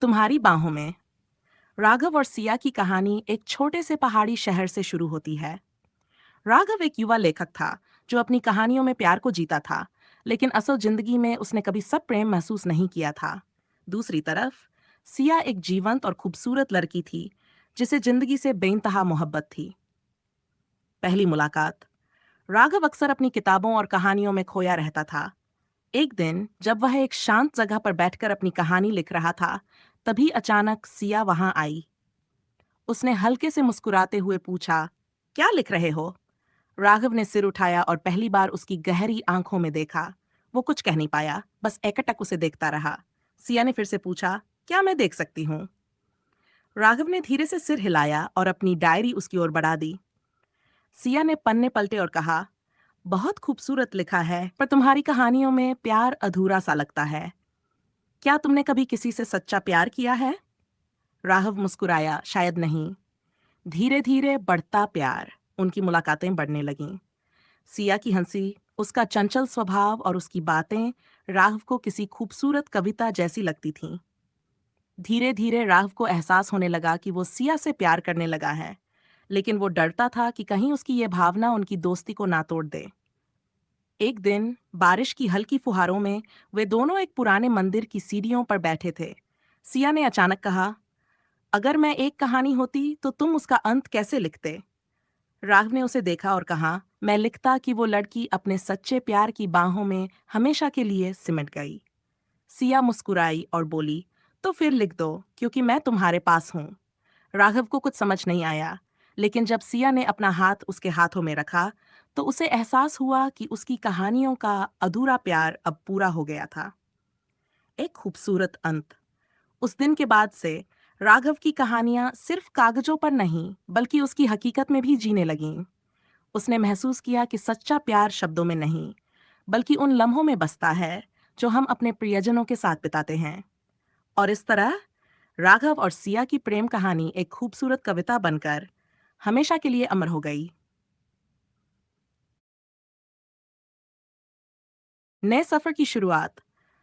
तुम्हारी बाहों में। राघव और सिया की कहानी एक छोटे से पहाड़ी शहर से शुरू होती है। राघव एक युवा लेखक था जो अपनी कहानियों में प्यार को जीता था, लेकिन असल जिंदगी में उसने कभी सब प्रेम महसूस नहीं किया था। दूसरी तरफ सिया एक जीवंत और खूबसूरत लड़की थी जिसे जिंदगी से बेइंतहा मोहब्बत थी। पहली मुलाकात। राघव अक्सर अपनी किताबों और कहानियों में खोया रहता था। एक दिन जब वह एक शांत जगह पर बैठकर अपनी कहानी लिख रहा था, तभी अचानक सिया वहां आई। उसने हल्के से मुस्कुराते हुए पूछा, क्या लिख रहे हो? राघव ने सिर उठाया और पहली बार उसकी गहरी आंखों में देखा। वो कुछ कह नहीं पाया, बस एकटक उसे देखता रहा। सिया ने फिर से पूछा, क्या मैं देख सकती हूँ? राघव ने धीरे से सिर हिलाया और अपनी डायरी उसकी ओर बढ़ा दी। सिया ने पन्ने पलटे और कहा, बहुत खूबसूरत लिखा है, पर तुम्हारी कहानियों में प्यार अधूरा सा लगता है। क्या तुमने कभी किसी से सच्चा प्यार किया है? राघव मुस्कुराया, शायद नहीं। धीरे धीरे बढ़ता प्यार। उनकी मुलाकातें बढ़ने लगीं। सिया की हंसी, उसका चंचल स्वभाव और उसकी बातें राघव को किसी खूबसूरत कविता जैसी लगती थीं। धीरे धीरे राघव को एहसास होने लगा कि वो सिया से प्यार करने लगा है, लेकिन वो डरता था कि कहीं उसकी ये भावना उनकी दोस्ती को ना तोड़ दे। एक दिन बारिश की हल्की फुहारों में वे दोनों एक पुराने मंदिर की सीढ़ियों पर बैठे थे। सिया ने अचानक कहा, अगर मैं एक कहानी होती तो तुम उसका अंत कैसे लिखते? राघव ने उसे देखा और कहा, मैं लिखता कि वो लड़की अपने सच्चे प्यार की बाहों में हमेशा के लिए सिमट गई। सिया मुस्कुराई और बोली, तो फिर लिख दो, क्योंकि मैं तुम्हारे पास हूँ। राघव को कुछ समझ नहीं आया, लेकिन जब सिया ने अपना हाथ उसके हाथों में रखा, तो उसे एहसास हुआ कि उसकी कहानियों का अधूरा प्यार अब पूरा हो गया था। एक खूबसूरत अंत। उस दिन के बाद से राघव की कहानियां सिर्फ कागजों पर नहीं, बल्कि उसकी हकीकत में भी जीने लगीं। उसने महसूस किया कि सच्चा प्यार शब्दों में नहीं, बल्कि उन लम्हों में बसता है जो हम अपने प्रियजनों के साथ बिताते हैं। और इस तरह राघव और सिया की प्रेम कहानी एक खूबसूरत कविता बनकर हमेशा के लिए अमर हो गई। नए सफर की शुरुआत।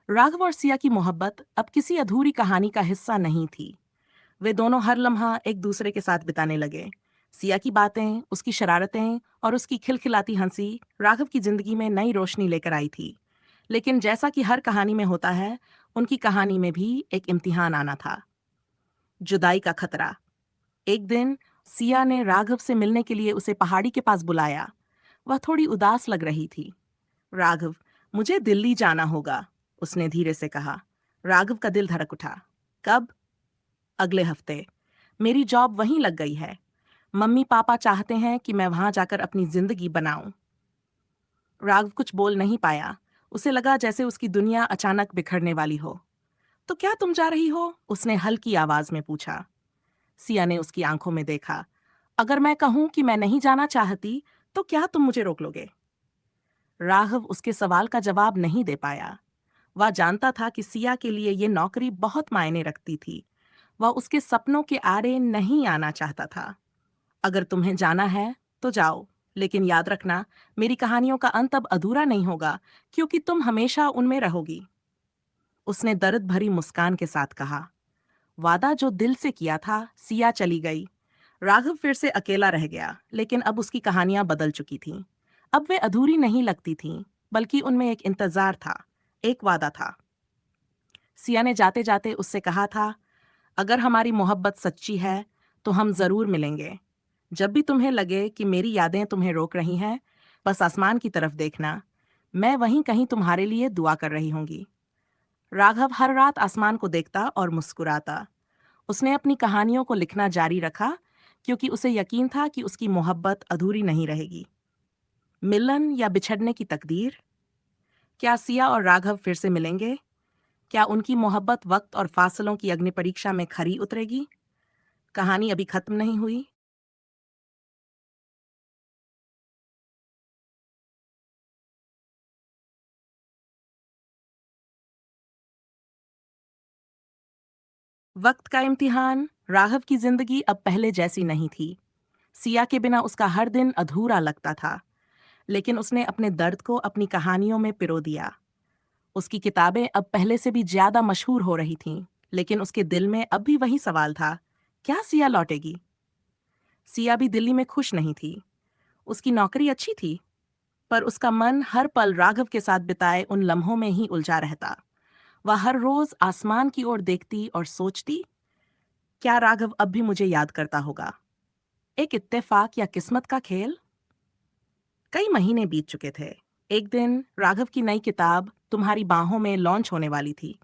राघव और सिया की मोहब्बत अब किसी अधूरी कहानी का हिस्सा नहीं थी। वे दोनों हर लम्हा एक दूसरे के साथ बिताने लगे। सिया की बातें, उसकी शरारतें और उसकी खिलखिलाती हंसी राघव की जिंदगी में नई रोशनी लेकर आई थी। लेकिन जैसा कि हर कहानी में होता है, उनकी कहानी में भी एक इम्तिहान आना था। जुदाई का खतरा। एक दिन सिया ने राघव से मिलने के लिए उसे पहाड़ी के पास बुलाया। वह थोड़ी उदास लग रही थी। राघव, मुझे दिल्ली जाना होगा, उसने धीरे से कहा। राघव का दिल धड़क उठा। कब? अगले हफ्ते। मेरी जॉब वहीं लग गई है। मम्मी पापा चाहते हैं कि मैं वहां जाकर अपनी जिंदगी बनाऊं। राघव कुछ बोल नहीं पाया। उसे लगा जैसे उसकी दुनिया अचानक बिखरने वाली हो। तो क्या तुम जा रही हो? उसने हल्की आवाज में पूछा। सिया ने उसकी आंखों में देखा। अगर मैं कहूं कि मैं नहीं जाना चाहती, तो क्या तुम मुझे रोक लोगे? राघव उसके सवाल का जवाब नहीं दे पाया। वह जानता था कि सिया के लिए ये नौकरी बहुत मायने रखती थी। वह उसके सपनों के आड़े नहीं आना चाहता था। अगर तुम्हें जाना है तो जाओ, लेकिन याद रखना, मेरी कहानियों का अंत अब अधूरा नहीं होगा, क्योंकि तुम हमेशा उनमें रहोगी। उसने दर्द भरी मुस्कान के साथ कहा। वादा जो दिल से किया था। सिया चली गई। राघव फिर से अकेला रह गया, लेकिन अब उसकी कहानियां बदल चुकी थीं। अब वे अधूरी नहीं लगती थीं, बल्कि उनमें एक इंतजार था, एक वादा था। सिया ने जाते जाते उससे कहा था, अगर हमारी मोहब्बत सच्ची है तो हम जरूर मिलेंगे। जब भी तुम्हें लगे कि मेरी यादें तुम्हें रोक रही हैं, बस आसमान की तरफ देखना। मैं वहीं कहीं तुम्हारे लिए दुआ कर रही होंगी। राघव हर रात आसमान को देखता और मुस्कुराता। उसने अपनी कहानियों को लिखना जारी रखा, क्योंकि उसे यकीन था कि उसकी मोहब्बत अधूरी नहीं रहेगी। मिलन या बिछड़ने की तकदीर। क्या सिया और राघव फिर से मिलेंगे? क्या उनकी मोहब्बत वक्त और फासलों की अग्नि परीक्षा में खरी उतरेगी? कहानी अभी खत्म नहीं हुई। वक्त का इम्तिहान। राघव की जिंदगी अब पहले जैसी नहीं थी। सिया के बिना उसका हर दिन अधूरा लगता था, लेकिन उसने अपने दर्द को अपनी कहानियों में पिरो दिया। उसकी किताबें अब पहले से भी ज्यादा मशहूर हो रही थीं, लेकिन उसके दिल में अब भी वही सवाल था, क्या सिया लौटेगी? सिया भी दिल्ली में खुश नहीं थी। उसकी नौकरी अच्छी थी, पर उसका मन हर पल राघव के साथ बिताए उन लम्हों में ही उलझा रहता। वह हर रोज आसमान की ओर देखती और सोचती, क्या राघव अब भी मुझे याद करता होगा? एक इत्तेफाक या किस्मत का खेल? कई महीने बीत चुके थे। एक दिन राघव की नई किताब तुम्हारी बाहों में लॉन्च होने वाली थी।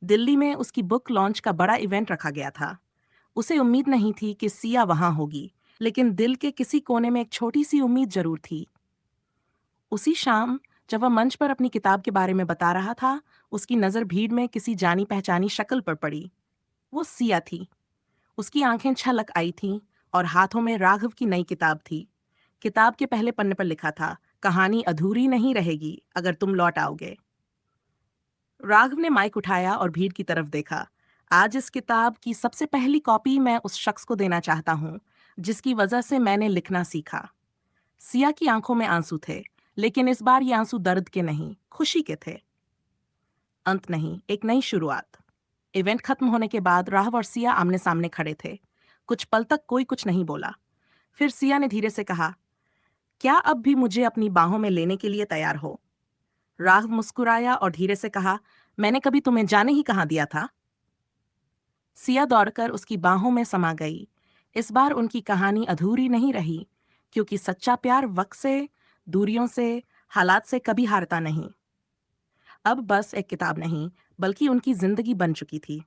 दिल्ली में उसकी बुक लॉन्च का बड़ा इवेंट रखा गया था। उसे उम्मीद नहीं थी कि सिया वहां होगी, लेकिन दिल के किसी कोने में एक छोटी सी उम्मीद जरूर थी। उसी शाम, जब वह मंच पर अपनी किताब के बारे में बता रहा था, उसकी नज़र भीड़ में किसी जानी पहचानी शक्ल पर पड़ी। वो सिया थी। उसकी आंखें छलक आई थीं और हाथों में राघव की नई किताब थी। किताब के पहले पन्ने पर लिखा था, कहानी अधूरी नहीं रहेगी अगर तुम लौट आओगे। राघव ने माइक उठाया और भीड़ की तरफ देखा। आज इस किताब की सबसे पहली कॉपी मैं उस शख्स को देना चाहता हूँ जिसकी वजह से मैंने लिखना सीखा। सिया की आंखों में आंसू थे, लेकिन इस बार ये आंसू दर्द के नहीं, खुशी के थे। अंत नहीं, एक नई शुरुआत। इवेंट खत्म होने के बाद राघव और सिया आमने सामने खड़े थे। कुछ पल तक कोई कुछ नहीं बोला। फिर सिया ने धीरे से कहा, क्या अब भी मुझे अपनी बाहों में लेने के लिए तैयार हो? राघव मुस्कुराया और धीरे से कहा, मैंने कभी तुम्हें जाने ही कहाँ दिया था? सिया दौड़कर उसकी बाहों में समा गई। इस बार उनकी कहानी अधूरी नहीं रही, क्योंकि सच्चा प्यार वक्त से, दूरियों से, हालात से कभी हारता नहीं। अब बस एक किताब नहीं, बल्कि उनकी जिंदगी बन चुकी थी।